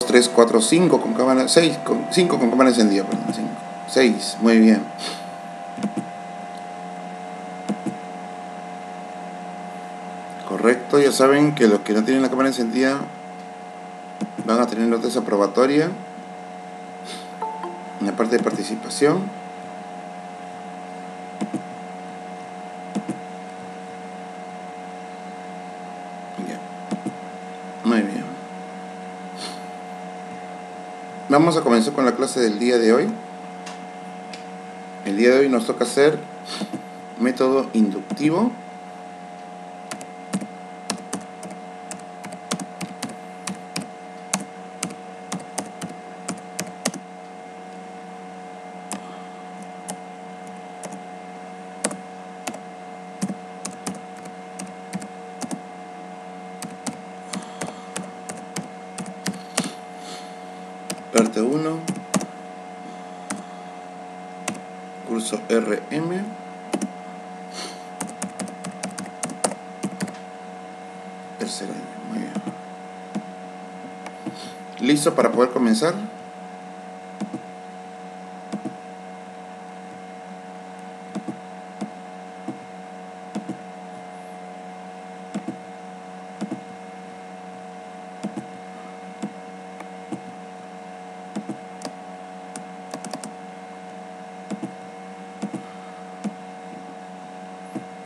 3, 4, 5 con cámara, 6, 5 con cámara encendida, perdón, 5, 6, muy bien. Correcto, ya saben que los que no tienen la cámara encendida van a tener nota desaprobatoria en la parte de participación. Ya. Muy bien. Vamos a comenzar con la clase del día de hoy. El día de hoy nos toca hacer método inductivo. Parte 1, curso RM. Tercer año, muy bien. ¿Listo para poder comenzar?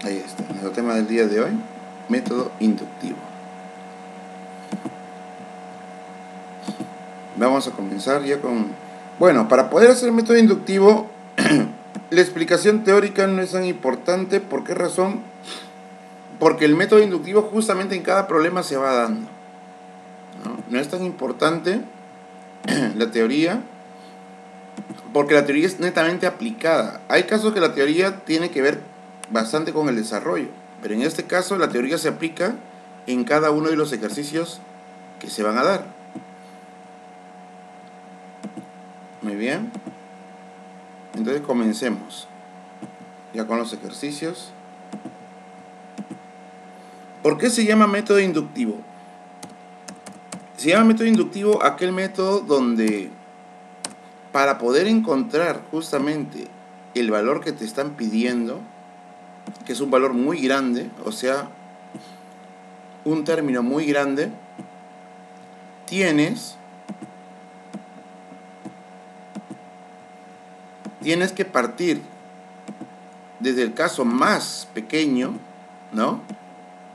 Ahí está, nuestro tema del día de hoy, método inductivo. Vamos a comenzar ya con... Bueno, para poder hacer el método inductivo, la explicación teórica no es tan importante. ¿Por qué razón? Porque el método inductivo justamente en cada problema se va dando. No es tan importante la teoría, porque la teoría es netamente aplicada. Hay casos que la teoría tiene que ver bastante con el desarrollo, pero en este caso la teoría se aplica en cada uno de los ejercicios que se van a dar. Muy bien. Entonces comencemos ya con los ejercicios. ¿Por qué se llama método inductivo? Se llama método inductivo aquel método donde, para poder encontrar justamente el valor que te están pidiendo, que es un valor muy grande, o sea, un término muy grande, tienes que partir desde el caso más pequeño, ¿no?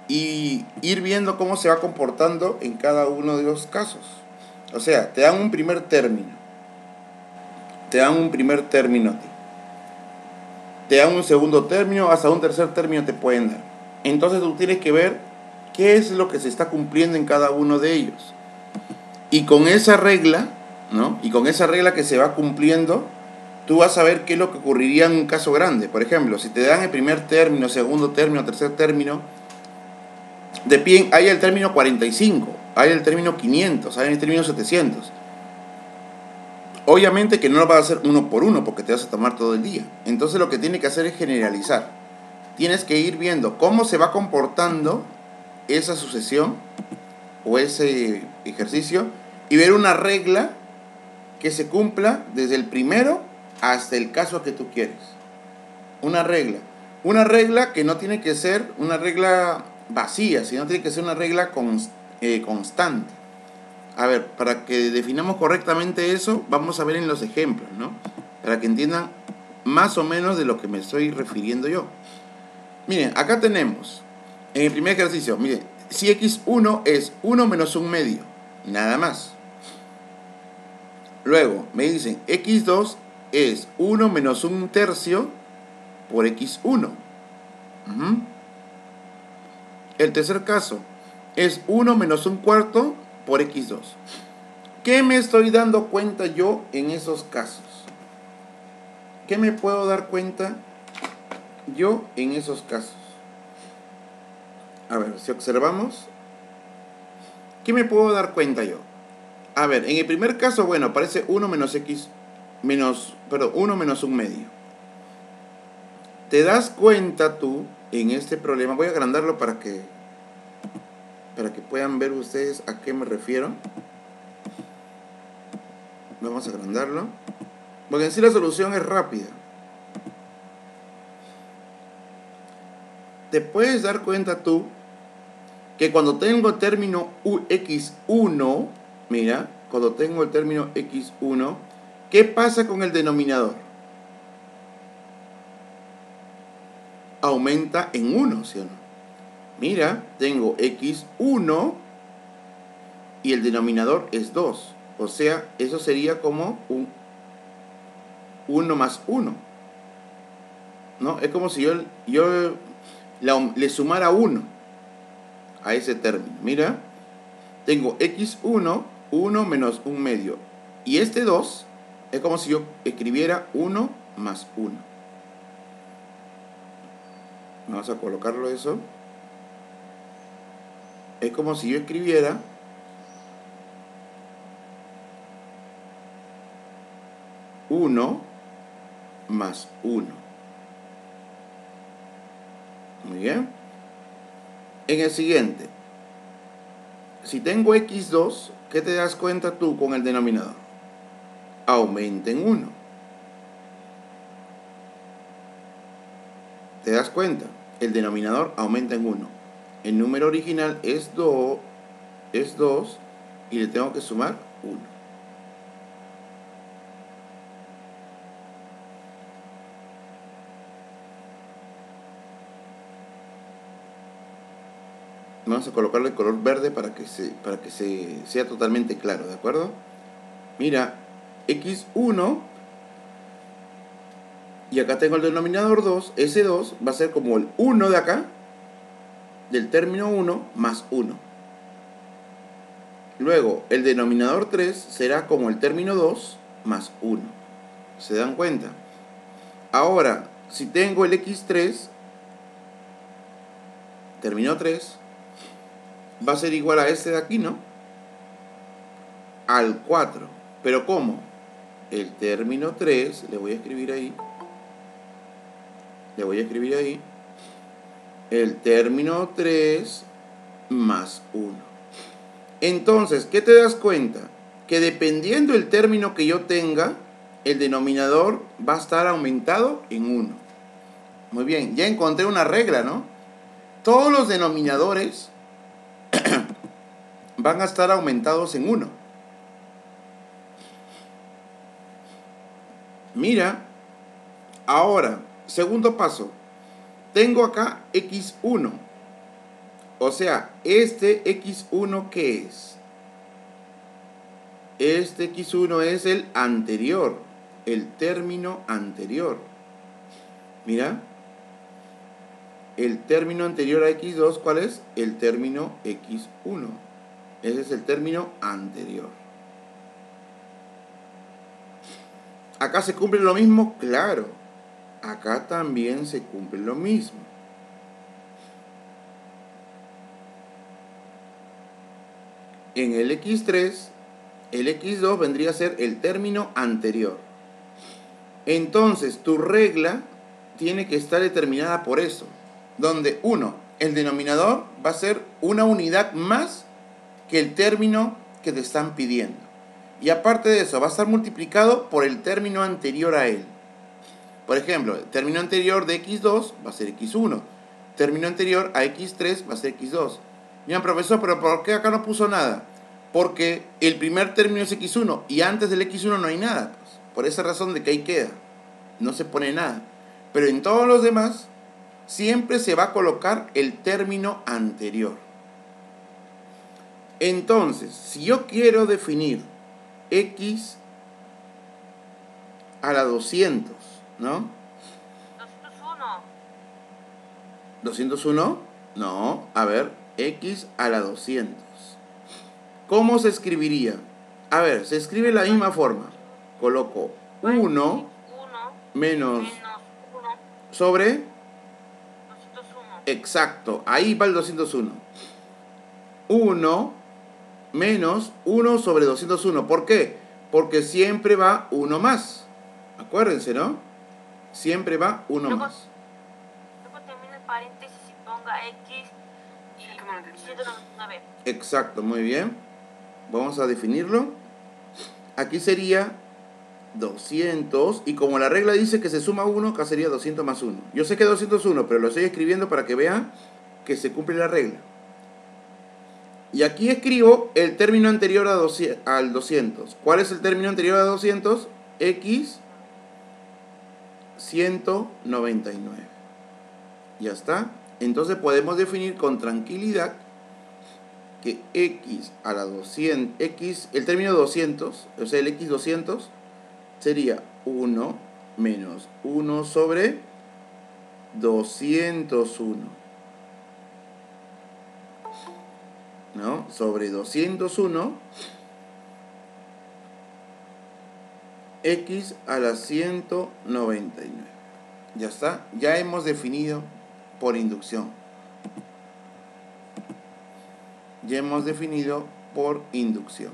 Y ir viendo cómo se va comportando en cada uno de los casos. O sea, te dan un primer término. Te dan un segundo término, hasta un tercer término te pueden dar. Entonces tú tienes que ver qué es lo que se está cumpliendo en cada uno de ellos. Y con esa regla, ¿no? Y con esa regla que se va cumpliendo, tú vas a ver qué es lo que ocurriría en un caso grande. Por ejemplo, si te dan el primer término, segundo término, tercer término, de pie hay el término 45, hay el término 500, hay el término 700. Obviamente que no lo vas a hacer uno por uno porque te vas a tomar todo el día. Entonces lo que tienes que hacer es generalizar. Tienes que ir viendo cómo se va comportando esa sucesión o ese ejercicio y ver una regla que se cumpla desde el primero hasta el caso que tú quieres. Una regla que no tiene que ser una regla vacía, sino tiene que ser una regla constante. A ver, para que definamos correctamente eso, vamos a ver en los ejemplos, ¿no? Para que entiendan más o menos de lo que me estoy refiriendo yo. Miren, acá tenemos, en el primer ejercicio, miren, si x1 es 1 menos 1 medio, nada más. Luego, me dicen, x2 es 1 menos 1 tercio por x1. El tercer caso es 1 menos 1 cuarto por x2. ¿Qué me estoy dando cuenta yo en esos casos? ¿Qué me puedo dar cuenta yo en esos casos? A ver, si observamos, ¿qué me puedo dar cuenta yo? A ver, en el primer caso, bueno, aparece 1 menos x, 1 menos 1 medio. ¿Te das cuenta tú en este problema? Voy a agrandarlo para que puedan ver ustedes a qué me refiero. Vamos a agrandarlo. Porque en sí la solución es rápida. Te puedes dar cuenta tú que cuando tengo el término x1, mira, cuando tengo el término x1, ¿qué pasa con el denominador? Aumenta en 1, ¿sí o no? Mira, tengo x1 y el denominador es 2. O sea, eso sería como un 1 más 1, ¿no? Es como si yo le sumara 1 a ese término. Mira, tengo x1, 1 menos 1 medio. Y este 2 es como si yo escribiera 1 más 1. Vamos a colocarlo eso. Es como si yo escribiera 1 más 1. Muy bien. En el siguiente, si tengo x2, ¿qué te das cuenta tú con el denominador? Aumenta en 1. ¿Te das cuenta? El denominador aumenta en 1. El número original es 2 y le tengo que sumar 1. Vamos a colocarle el color verde para que sea totalmente claro, ¿de acuerdo? Mira, x1, y acá tengo el denominador 2, ese 2 va a ser como el 1 de acá, del término 1 más 1. Luego, el denominador 3 será como el término 2 más 1. ¿Se dan cuenta? Ahora, si tengo el x3, término 3, va a ser igual a este de aquí, ¿no? Al 4. ¿Pero cómo? El término 3, le voy a escribir ahí. El término 3 más 1. Entonces, ¿qué te das cuenta? Que dependiendo del término que yo tenga, el denominador va a estar aumentado en 1. Muy bien, ya encontré una regla, ¿no? Todos los denominadores van a estar aumentados en 1. Mira, ahora, segundo paso. Tengo acá x1. O sea, este x1, ¿qué es? Este x1 es el anterior, el término anterior. Mira, el término anterior a x2, ¿cuál es? El término x1. Ese es el término anterior. ¿Acá se cumple lo mismo? Claro, acá también se cumple lo mismo. En el x3, el x2 vendría a ser el término anterior. Entonces, tu regla tiene que estar determinada por eso. Donde, 1, el denominador va a ser una unidad más que el término que te están pidiendo. Y aparte de eso, va a estar multiplicado por el término anterior a él. Por ejemplo, el término anterior de x2 va a ser x1. Término anterior a x3 va a ser x2. Mira, profesor, ¿pero por qué acá no puso nada? Porque el primer término es x1 y antes del x1 no hay nada. Pues. Por esa razón de que ahí queda. No se pone nada. Pero en todos los demás, siempre se va a colocar el término anterior. Entonces, si yo quiero definir x a la 200, ¿no? 201. ¿201? No, a ver, x a la 200. ¿Cómo se escribiría? A ver, se escribe de la misma forma. Coloco 1 menos 1 sobre 201. Exacto, ahí va el 201. 1 menos 1 sobre 201. ¿Por qué? Porque siempre va 1 más. Acuérdense, ¿no? Siempre va 1 más. Luego termina el paréntesis y ponga x y 199. Exacto, muy bien. Vamos a definirlo. aquí sería 200, y como la regla dice que se suma 1, acá sería 200 más 1. Yo sé que 201, pero lo estoy escribiendo para que vean que se cumple la regla. Y aquí escribo el término anterior al 200. ¿Cuál es el término anterior a 200? X 199. Ya está. Entonces podemos definir con tranquilidad que x a la 200, el término 200, o sea, el x 200, sería 1 menos 1 sobre 201. ¿No? Sobre 201, x a la 199. Ya está. Ya hemos definido por inducción. Ya hemos definido por inducción.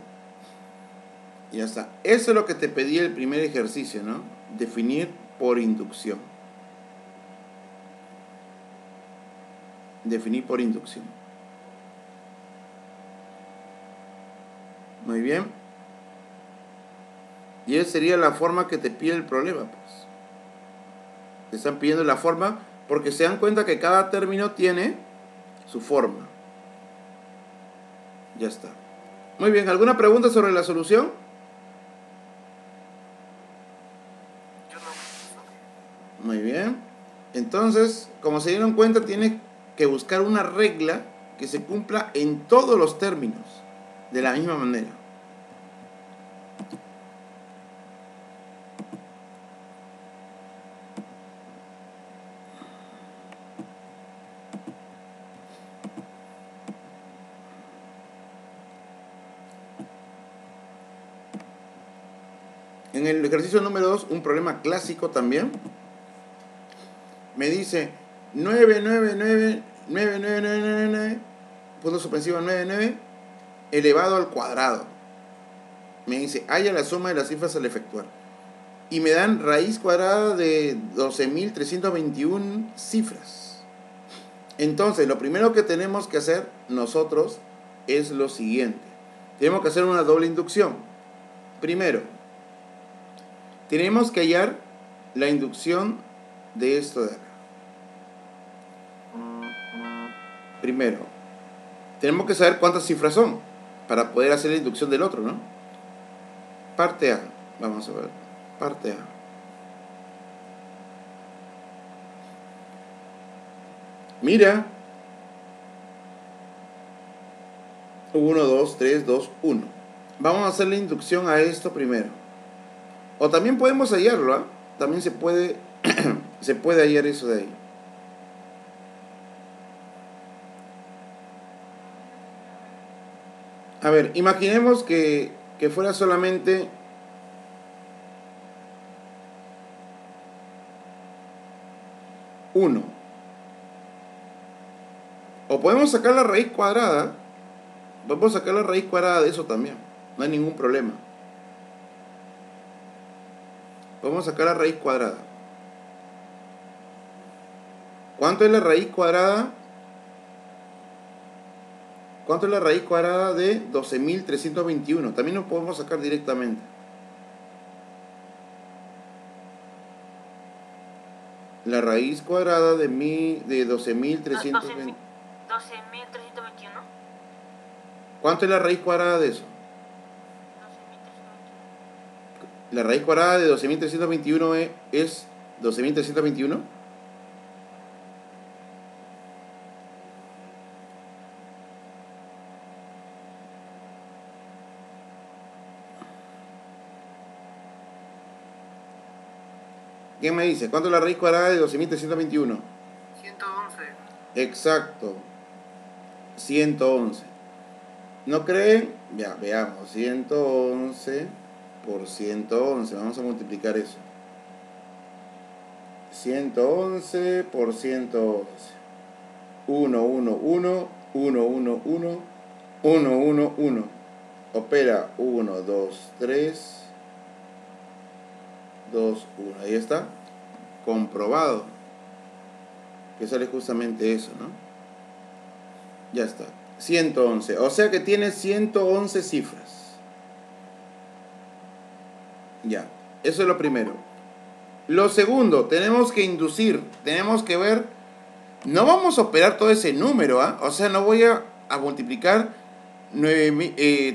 Ya está. Eso es lo que te pedí el primer ejercicio, ¿no? Definir por inducción. Definir por inducción. Muy bien. Y esa sería la forma que te pide el problema, pues. Te están pidiendo la forma porque se dan cuenta que cada término tiene su forma. Ya está. Muy bien. ¿Alguna pregunta sobre la solución? Muy bien. Entonces, como se dieron cuenta, tienes que buscar una regla que se cumpla en todos los términos de la misma manera. En el ejercicio número 2, un problema clásico también. Me dice 9, punto suspensivo 99, elevado al cuadrado. Me dice, halla la suma de las cifras al efectuar. Y me dan raíz cuadrada de 12.321 cifras. Entonces, lo primero que tenemos que hacer nosotros es lo siguiente. Tenemos que hacer una doble inducción. Primero, tenemos que hallar la inducción de esto de acá. Primero, tenemos que saber cuántas cifras son para poder hacer la inducción del otro, ¿no? Parte A. Vamos a ver. Parte A. Mira. 1, 2, 3, 2, 1. Vamos a hacer la inducción a esto primero. O también podemos hallarlo, ¿eh? También se puede hallar eso de ahí. A ver, imaginemos que fuera solamente uno. O podemos sacar la raíz cuadrada. Podemos sacar la raíz cuadrada de eso también. No hay ningún problema. Podemos sacar la raíz cuadrada. ¿Cuánto es la raíz cuadrada? ¿Cuánto es la raíz cuadrada de 12.321? También lo podemos sacar directamente. La raíz cuadrada de 12.321. 12.321. ¿Cuánto es la raíz cuadrada de eso? 12.321. La raíz cuadrada de 12.321 es 12.321. ¿Quién me dice? ¿Cuánto es la raíz cuadrada de 12.321? 111. Exacto. 111. ¿No creen? Ya, veamos. 111 por 111. Vamos a multiplicar eso. 111 por 111. 1, 1, 1. 1, 1, 1. 1, 1, 1. Opera 1, 2, 3. 2, 1. Ahí está. Comprobado. Que sale justamente eso, ¿no? Ya está. 111. O sea que tiene 111 cifras. Ya, eso es lo primero. Lo segundo, tenemos que inducir, tenemos que ver, no vamos a operar todo ese número, ¿ah? O sea, no voy a multiplicar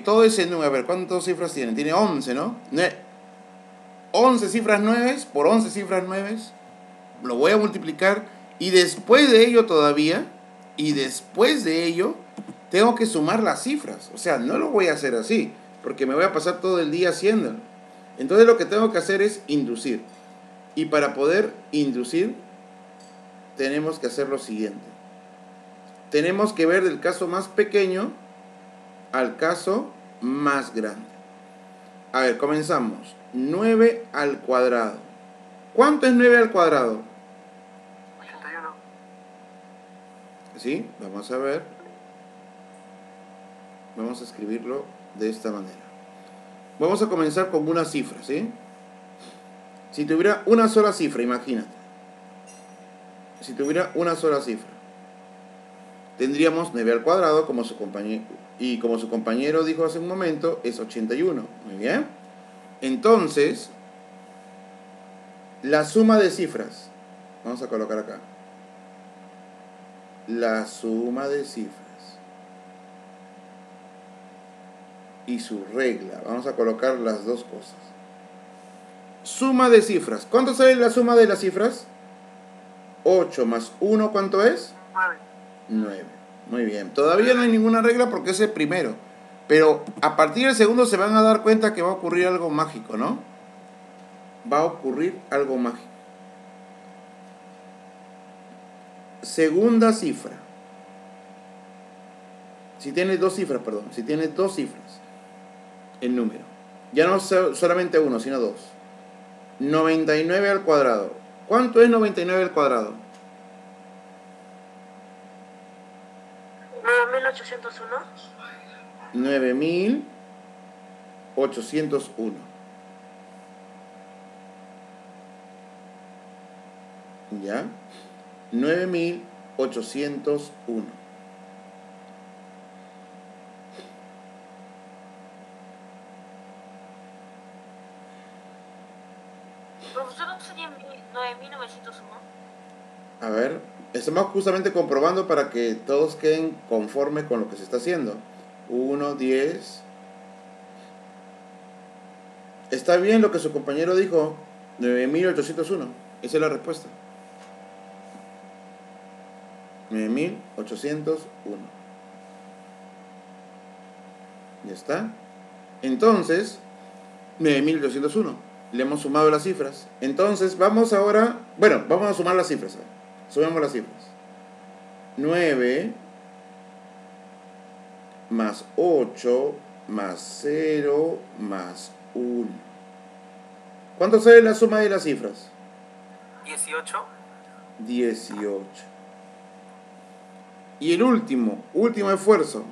todo ese número. A ver, ¿cuántas cifras tiene? Tiene 11, ¿no? 11 cifras 9 por 11 cifras 9, lo voy a multiplicar y después de ello tengo que sumar las cifras. O sea, no lo voy a hacer así, porque me voy a pasar todo el día haciéndolo. Entonces lo que tengo que hacer es inducir. Y para poder inducir, tenemos que hacer lo siguiente. Tenemos que ver del caso más pequeño al caso más grande. A ver, comenzamos. 9 al cuadrado. ¿Cuánto es 9 al cuadrado? 81. ¿Sí? Vamos a ver. Vamos a escribirlo de esta manera. Vamos a comenzar con una cifra, ¿sí? Si tuviera una sola cifra, imagínate. Si tuviera una sola cifra, tendríamos 9 al cuadrado como su compañero, y como su compañero dijo hace un momento, es 81. Muy bien. Entonces, la suma de cifras. Vamos a colocar acá. La suma de cifras. Y su regla. Vamos a colocar las dos cosas. Suma de cifras. ¿Cuánto sale la suma de las cifras? 8 más 1, ¿cuánto es? 9. 9. Muy bien. Todavía no hay ninguna regla porque es el primero. Pero a partir del segundo se van a dar cuenta que va a ocurrir algo mágico, ¿no? Va a ocurrir algo mágico. Segunda cifra. Si tiene dos cifras, perdón. Si tiene dos cifras, el número. Ya no solamente uno, sino dos. 99 al cuadrado. ¿Cuánto es 99 al cuadrado? 9801. 9801. ¿Ya? 9801. Profesor, ¿no sería 9901? A ver, estamos justamente comprobando para que todos queden conformes con lo que se está haciendo. 1, 10. ¿Está bien lo que su compañero dijo? 9801. Esa es la respuesta. 9801. Ya está. Entonces, 9801. Le hemos sumado las cifras. Entonces, vamos ahora... Bueno, vamos a sumar las cifras. Sumamos las cifras. 9 más 8 más 0 más 1. ¿Cuánto sale la suma de las cifras? 18. 18. Y el último esfuerzo.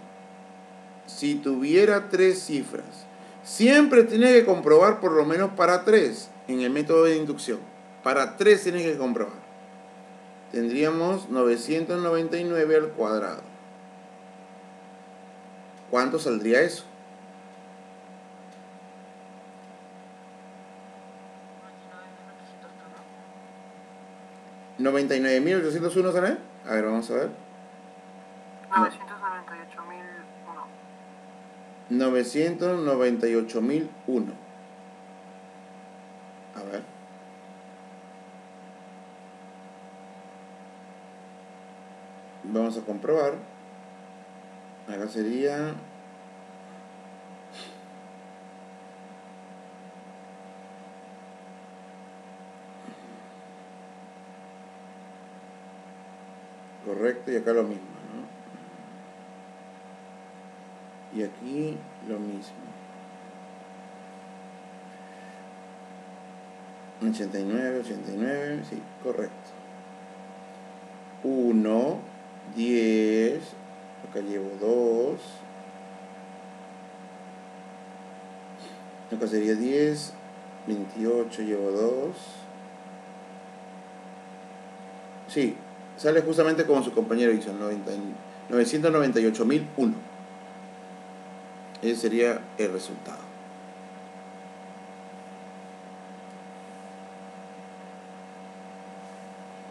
Si tuviera 3 cifras, siempre tiene que comprobar por lo menos para 3 en el método de inducción. Para 3 tiene que comprobar. Tendríamos 999 al cuadrado. ¿Cuánto saldría eso? 99.801 ¿sale? A ver, vamos a ver. 998.001. A ver. Vamos a comprobar. Acá sería... Correcto, y acá lo mismo, ¿no? Y aquí lo mismo. 89, sí, correcto. 1, 10, acá llevo 2, acá sería 10, 28, llevo 2. Sí, sale justamente como su compañero hizo, 998.001. Ese sería el resultado.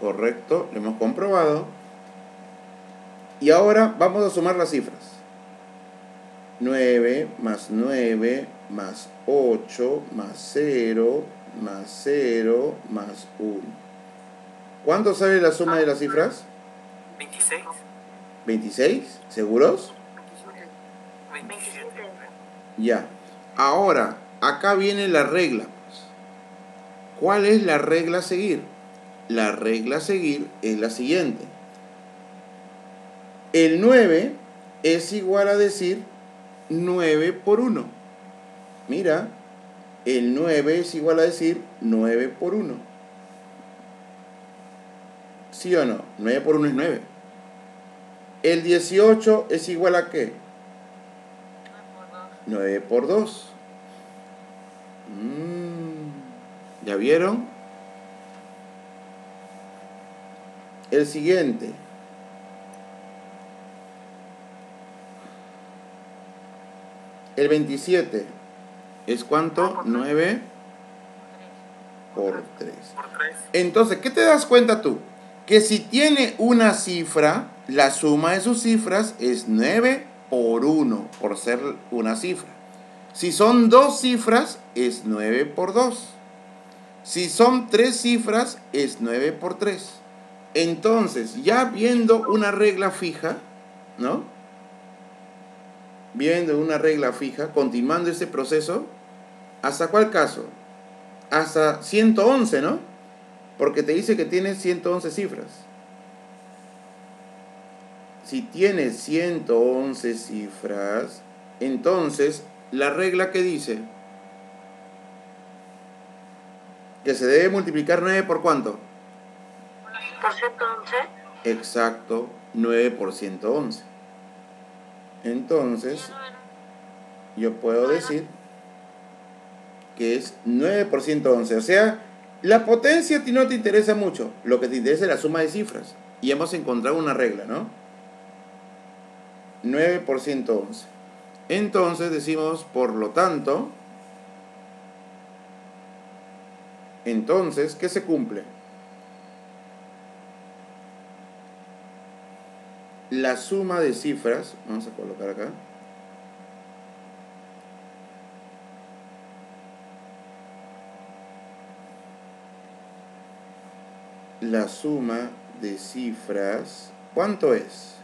Correcto, lo hemos comprobado. Y ahora vamos a sumar las cifras. 9 más 9 más 8 más 0 más 0 más 1. ¿Cuánto sale la suma de las cifras? 26. ¿26? ¿Seguros? 27. Ya. Ahora, acá viene la regla. Pues. ¿Cuál es la regla a seguir? La regla a seguir es la siguiente. El 9 es igual a decir 9 por 1. Mira, el 9 es igual a decir 9 por 1. ¿Sí o no? 9 por 1 es 9. El 18 es igual a ¿qué? 9 por 2. ¿Ya vieron? El siguiente. El 27 es ¿cuánto? 9 por 3. Por 3. Entonces, ¿qué te das cuenta tú? Que si tiene una cifra, la suma de sus cifras es 9 por 1, por ser una cifra. Si son dos cifras, es 9 por 2. Si son tres cifras, es 9 por 3. Entonces, ya viendo una regla fija, ¿no? Viendo una regla fija, continuando ese proceso, ¿hasta cuál caso? Hasta 111, ¿no? Porque te dice que tiene 111 cifras. Si tiene 111 cifras, entonces la regla que dice que se debe multiplicar 9 por ¿cuánto? Por 111. Exacto, 9 por 111. Entonces, yo puedo decir que es 9 por 111. O sea, la potencia a ti no te interesa mucho. Lo que te interesa es la suma de cifras. Y hemos encontrado una regla, ¿no? 9 por 111. Entonces decimos, por lo tanto, entonces, ¿qué se cumple? La suma de cifras, vamos a colocar acá, la suma de cifras, ¿cuánto es?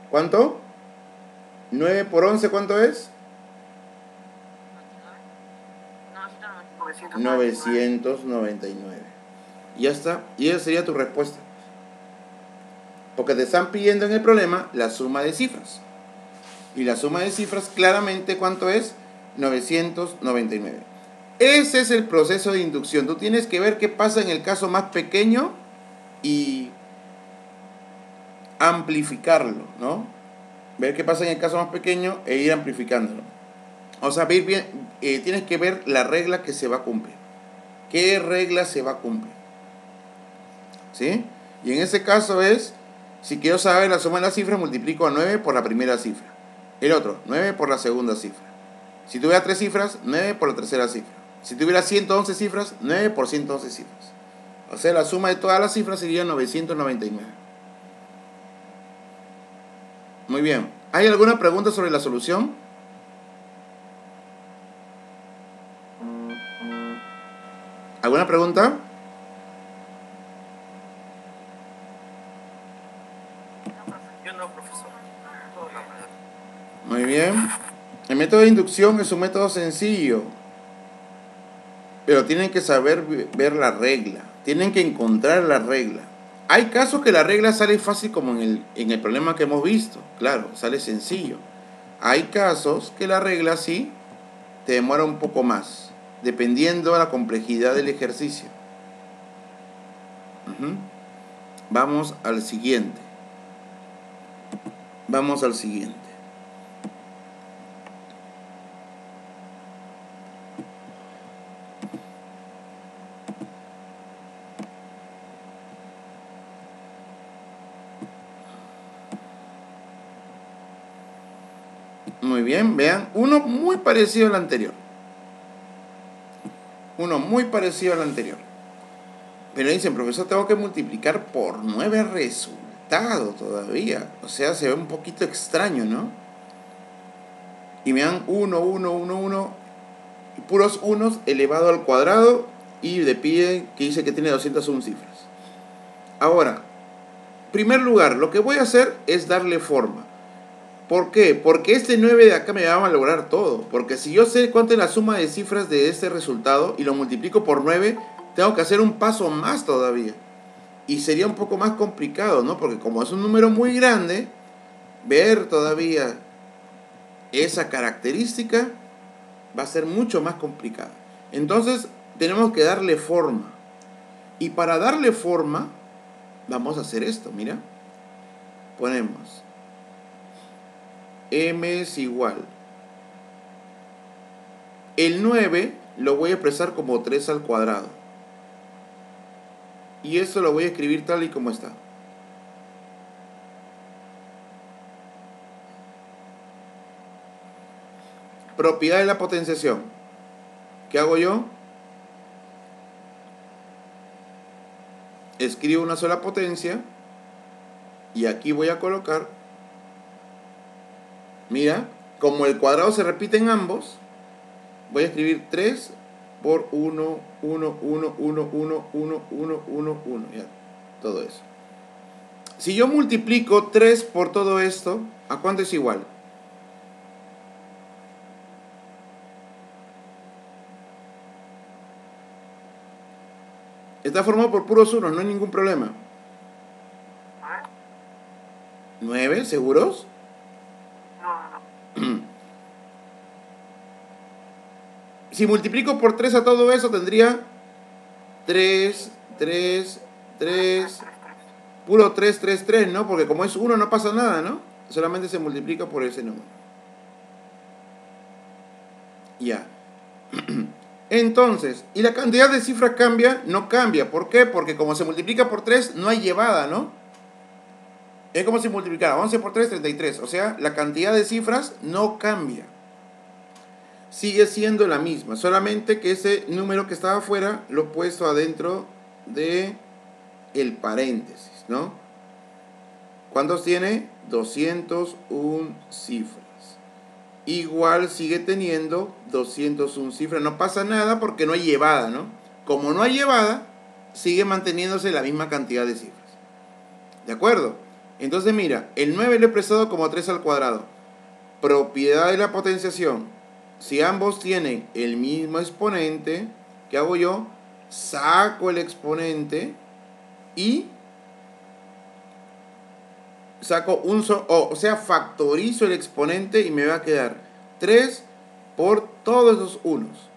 ¿Cuánto? 9 por 11, ¿cuánto es? 999. Ya está, y esa sería tu respuesta. Porque te están pidiendo en el problema la suma de cifras. Y la suma de cifras, claramente, ¿cuánto es? 999. Ese es el proceso de inducción. Tú tienes que ver qué pasa en el caso más pequeño y amplificarlo, ¿no? Ver qué pasa en el caso más pequeño e ir amplificándolo. O sea, tienes que ver la regla que se va a cumplir. ¿Qué regla se va a cumplir? ¿Sí? Y en ese caso es, si quiero saber la suma de las cifras, multiplico a 9 por la primera cifra. El otro, 9 por la segunda cifra. Si tuviera 3 cifras, 9 por la tercera cifra. Si tuviera 111 cifras, 9 por 111 cifras. O sea, la suma de todas las cifras sería 999. Muy bien. ¿Hay alguna pregunta sobre la solución? ¿Alguna pregunta? Yo no, profesor. Todo no. Muy bien. El método de inducción es un método sencillo, pero tienen que saber ver la regla. Tienen que encontrar la regla. Hay casos que la regla sale fácil, como en el problema que hemos visto. Claro, sale sencillo. Hay casos que la regla sí te demora un poco más, dependiendo de la complejidad del ejercicio. Vamos al siguiente. Vamos al siguiente. Muy bien, vean, uno muy parecido al anterior. Uno muy parecido al anterior. Pero dicen, profesor, tengo que multiplicar por 9 resultados todavía. O sea, se ve un poquito extraño, ¿no? Y me dan 1, 1, 1, 1, y puros unos elevado al cuadrado, y le pide que dice que tiene 201 cifras. Ahora, en primer lugar, lo que voy a hacer es darle forma. ¿Por qué? Porque este 9 de acá me va a malograr todo. Porque si yo sé cuánto es la suma de cifras de este resultado y lo multiplico por 9, tengo que hacer un paso más todavía. Y sería un poco más complicado, ¿no? Porque como es un número muy grande, ver todavía esa característica va a ser mucho más complicado. Entonces, tenemos que darle forma. Y para darle forma, vamos a hacer esto, mira. Ponemos m es igual. El 9 lo voy a expresar como 3 al cuadrado. Y eso lo voy a escribir tal y como está. Propiedad de la potenciación. ¿Qué hago yo? Escribo una sola potencia. Y aquí voy a colocar. Mira, como el cuadrado se repite en ambos, voy a escribir 3 por 1, 1, 1, 1, 1, 1, 1, 1, 1. Ya, todo eso. Si yo multiplico 3 por todo esto, ¿a cuánto es igual? Está formado por puros unos, no hay ningún problema. 9, ¿seguros? No. Si multiplico por 3 a todo eso, tendría 3, 3, 3, puro 3, 3, 3, ¿no? Porque como es 1 no pasa nada, ¿no? Solamente se multiplica por ese número. Ya. Entonces, ¿y la cantidad de cifras cambia? No cambia. ¿Por qué? Porque como se multiplica por 3, no hay llevada, ¿no? Es como si multiplicara 11 por 3, 33. O sea, la cantidad de cifras no cambia. Sigue siendo la misma. Solamente que ese número que estaba afuera lo he puesto adentro de el paréntesis, ¿no? ¿Cuántos tiene? 201 cifras. Igual sigue teniendo 201 cifras. No pasa nada porque no hay llevada, ¿no? Como no hay llevada, sigue manteniéndose la misma cantidad de cifras. ¿De acuerdo? Entonces mira, el 9 lo he expresado como 3 al cuadrado. Propiedad de la potenciación. Si ambos tienen el mismo exponente, ¿qué hago yo? Saco el exponente y saco un solo, o sea, factorizo el exponente y me va a quedar 3 por todos esos unos.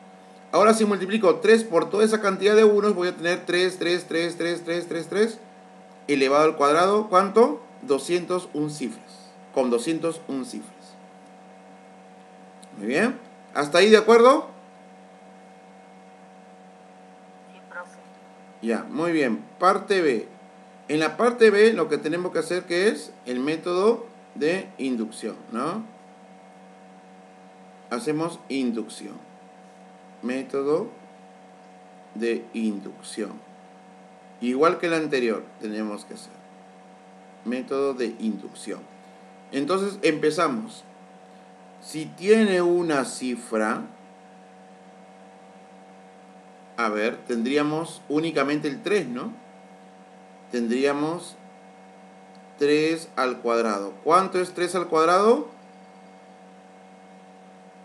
Ahora si multiplico 3 por toda esa cantidad de unos, voy a tener 3, 3, 3, 3, 3, 3, 3, elevado al cuadrado, ¿cuánto? 201 cifras, con 201 cifras. Muy bien, ¿hasta ahí de acuerdo? Sí, profe. Ya, muy bien, parte B. En la parte B lo que tenemos que hacer que es el método de inducción, ¿no? Hacemos inducción. Método de inducción. Igual que el anterior tenemos que hacer. Método de inducción. Entonces empezamos. Si tiene una cifra, a ver, tendríamos únicamente el 3, ¿no? Tendríamos 3 al cuadrado. ¿Cuánto es 3 al cuadrado?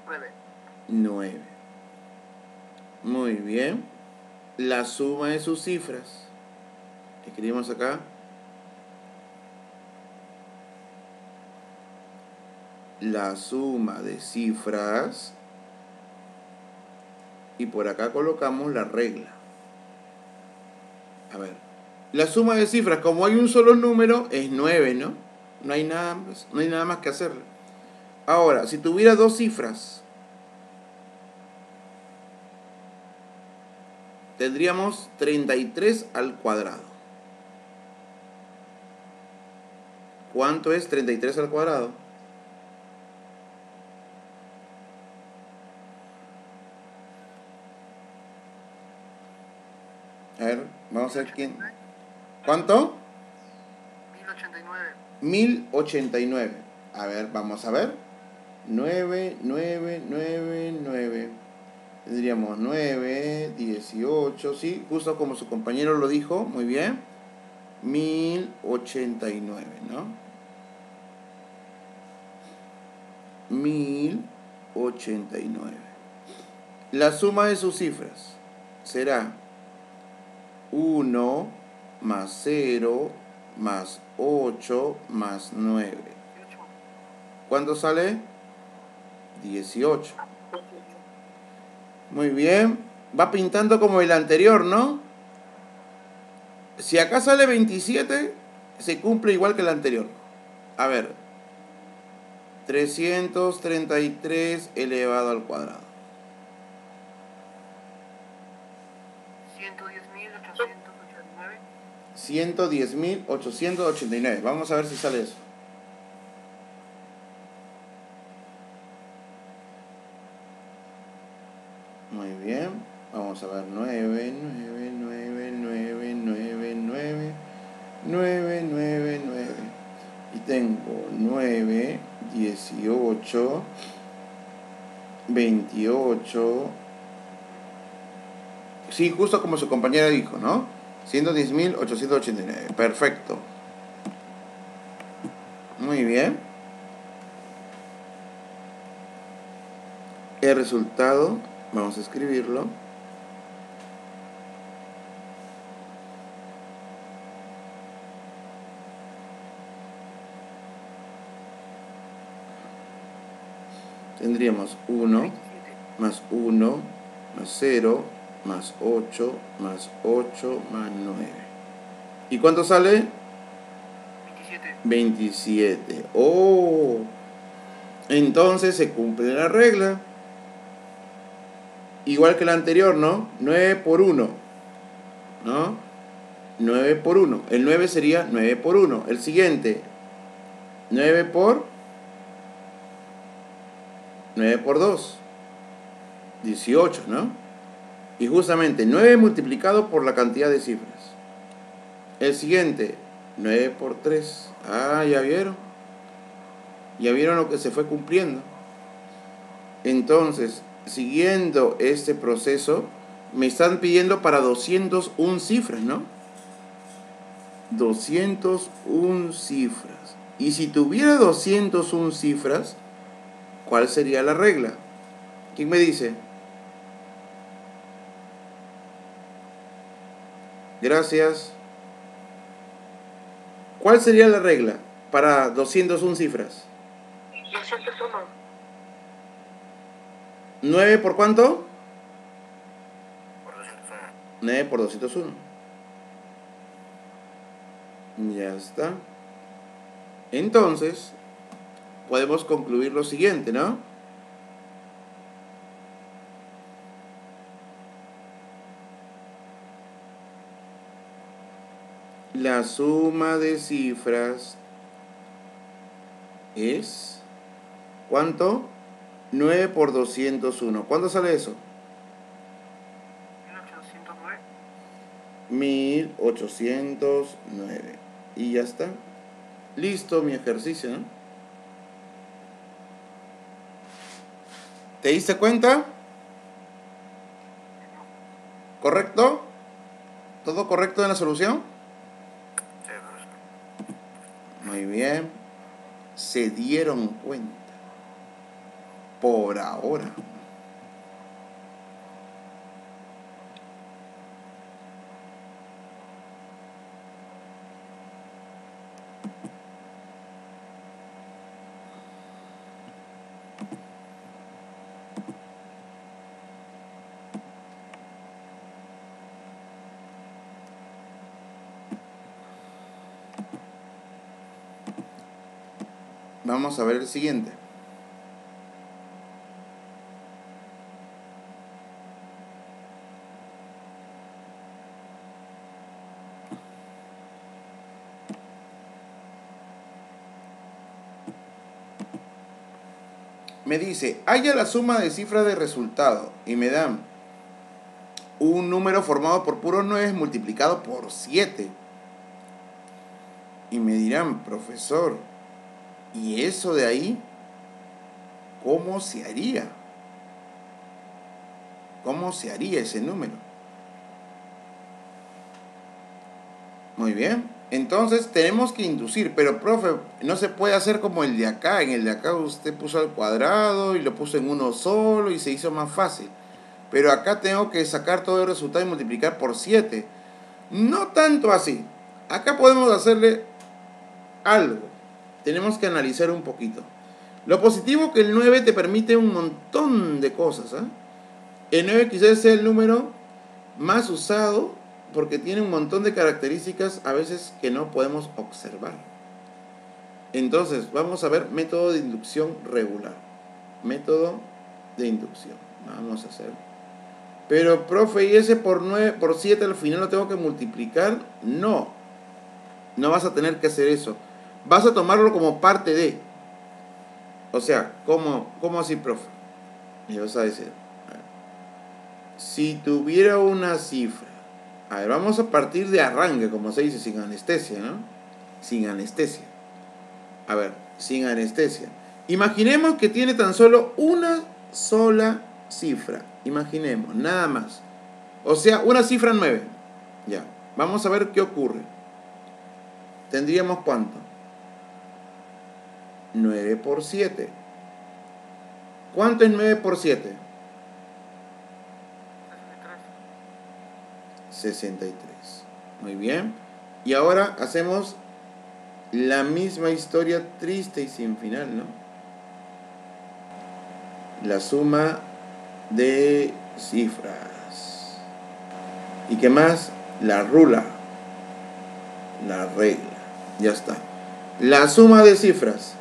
9. 9. Muy bien. La suma de sus cifras. Escribimos acá. La suma de cifras. Y por acá colocamos la regla. A ver. La suma de cifras, como hay un solo número, es 9, ¿no? No hay nada más que hacerle. Ahora, si tuviera dos cifras, tendríamos 33 al cuadrado. ¿Cuánto es 33 al cuadrado? A ver, vamos a ver quién. ¿Cuánto? 1089. 1089. A ver, vamos a ver. 9, 9, 9, 9. Tendríamos 9, 18, sí, justo como su compañero lo dijo, muy bien. 1089, ¿no? 1089. La suma de sus cifras será 1 más 0 más 8 más 9. ¿Cuánto sale? 18. Muy bien. Va pintando como el anterior, ¿no? Si acá sale 27, se cumple igual que el anterior. A ver. 333 elevado al cuadrado. 110.889. 110.889. Vamos a ver si sale eso. Muy bien. Vamos a ver. 9, 9, 9, 9, 9, 9, 9, 9, 9. Y tengo 9, 18, 28. Sí, justo como su compañera dijo, ¿no? 110.889. Perfecto. Muy bien. El resultado, vamos a escribirlo. Tendríamos 1 más 1 más 0 más 8 más 8 más 9. ¿Y cuánto sale? 27. Oh, entonces se cumple la regla. Igual que la anterior, ¿no? 9 por 1, ¿no? 9 por 1. El 9 sería 9 por 1. El siguiente, 9 por 2. 18, ¿no? Y justamente 9 multiplicado por la cantidad de cifras. El siguiente, 9 por 3. Ah, ya vieron. Ya vieron lo que se fue cumpliendo. Entonces, siguiendo este proceso, me están pidiendo para 201 cifras, ¿no? 201 cifras. Y si tuviera 201 cifras, ¿cuál sería la regla? ¿Quién me dice? Gracias. ¿Cuál sería la regla para 201 cifras? 201. ¿9 por cuánto? Por 201. 9 por 201. Ya está. Entonces, podemos concluir lo siguiente, ¿no? La suma de cifras es... ¿cuánto? 9 por 201. ¿Cuánto sale eso? 1809. 1809. Y ya está. Listo mi ejercicio, ¿no? ¿Te diste cuenta? ¿Correcto? ¿Todo correcto en la solución? Sí, profesor. Muy bien. Se dieron cuenta. Por ahora. Vamos a ver el siguiente. Me dice, haya la suma de cifras de resultado y me dan un número formado por puros 9 multiplicado por 7. Y me dirán, profesor, ¿y eso de ahí cómo se haría? ¿Cómo se haría ese número? Muy bien. Entonces tenemos que inducir, pero profe, no se puede hacer como el de acá. En el de acá usted puso al cuadrado y lo puso en uno solo y se hizo más fácil. Pero acá tengo que sacar todo el resultado y multiplicar por 7. No tanto así. Acá podemos hacerle algo. Tenemos que analizar un poquito. Lo positivo que el 9 te permite un montón de cosas. El 9 quizás sea el número más usado porque tiene un montón de características a veces que no podemos observar. Entonces, vamos a ver método de inducción regular. Método de inducción. Vamos a hacer. Pero, profe, ¿y ese por 9, por 7 al final lo tengo que multiplicar? No. No vas a tener que hacer eso. Vas a tomarlo como parte de. O sea, ¿cómo así, profe? Y vas a decir, si tuviera una cifra. A ver, vamos a partir de arranque, como se dice, sin anestesia, ¿no? Sin anestesia. A ver, sin anestesia. Imaginemos que tiene tan solo una sola cifra. Imaginemos, nada más. O sea, una cifra 9. Ya, vamos a ver qué ocurre. ¿Tendríamos cuánto? 9 por 7. ¿Cuánto es 9 por 7? 63. Muy bien. Y ahora hacemos la misma historia triste y sin final, ¿no? La suma de cifras. ¿Y qué más? La rula. La regla. Ya está. La suma de cifras.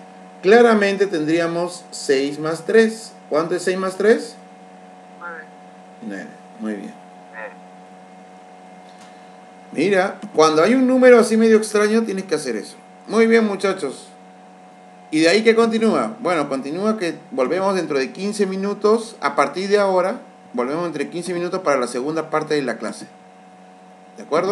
Claramente tendríamos 6 más 3. ¿Cuánto es 6 más 3? 9. Muy bien. Mira, cuando hay un número así medio extraño, tienes que hacer eso. Muy bien, muchachos. ¿Y de ahí qué continúa? Bueno, continúa que volvemos dentro de 15 minutos. A partir de ahora, volvemos entre 15 minutos para la segunda parte de la clase. ¿De acuerdo?